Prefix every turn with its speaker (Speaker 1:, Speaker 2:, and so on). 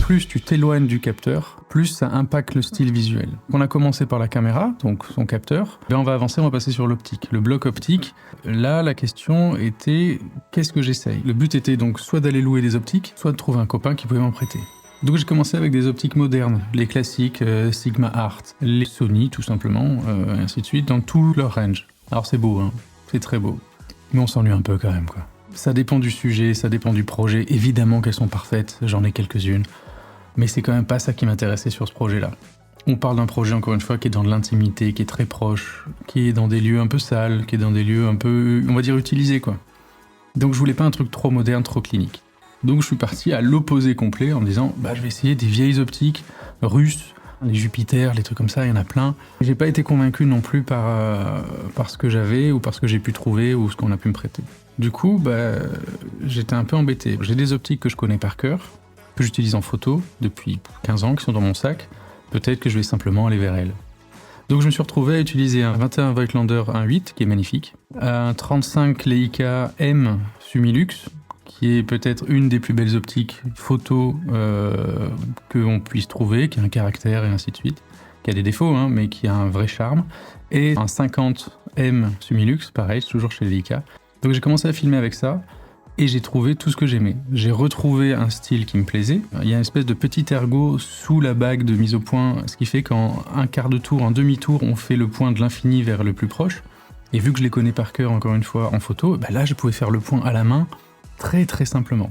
Speaker 1: plus tu t'éloignes du capteur, plus ça impacte le style visuel. On a commencé par la caméra, donc son capteur. Là, on va avancer, on va passer sur l'optique. Le bloc optique, là, la question était qu'est-ce que j'essaye? Le but était donc soit d'aller louer des optiques, soit de trouver un copain qui pouvait m'en prêter. Donc j'ai commencé avec des optiques modernes, les classiques Sigma Art, les Sony tout simplement, et ainsi de suite, dans tout leur range. Alors c'est beau, hein, c'est très beau, mais on s'ennuie un peu quand même, quoi. Ça dépend du sujet, ça dépend du projet. Évidemment qu'elles sont parfaites, j'en ai quelques-unes. Mais c'est quand même pas ça qui m'intéressait sur ce projet-là. On parle d'un projet, encore une fois, qui est dans de l'intimité, qui est très proche, qui est dans des lieux un peu sales, qui est dans des lieux un peu, on va dire, utilisés, quoi. Donc je voulais pas un truc trop moderne, trop clinique. Donc je suis parti à l'opposé complet en me disant, je vais essayer des vieilles optiques russes, les Jupiter, les trucs comme ça, il y en a plein. J'ai pas été convaincu non plus par ce que j'avais ou par ce que j'ai pu trouver ou ce qu'on a pu me prêter. Du coup, j'étais un peu embêté. J'ai des optiques que je connais par cœur, que j'utilise en photo depuis 15 ans, qui sont dans mon sac. Peut-être que je vais simplement aller vers elles. Donc je me suis retrouvé à utiliser un 21 Voigtlander 1.8, qui est magnifique, un 35 Leica M Sumilux, qui est peut-être une des plus belles optiques photo qu'on puisse trouver, qui a un caractère et ainsi de suite, qui a des défauts, hein, mais qui a un vrai charme, et un 50 M Sumilux, pareil, toujours chez Leica. Donc j'ai commencé à filmer avec ça, et j'ai trouvé tout ce que j'aimais. J'ai retrouvé un style qui me plaisait. Il y a une espèce de petit ergot sous la bague de mise au point, ce qui fait qu'en un quart de tour, en demi-tour, on fait le point de l'infini vers le plus proche. Et vu que je les connais par cœur, encore une fois, en photo, là je pouvais faire le point à la main, très très simplement.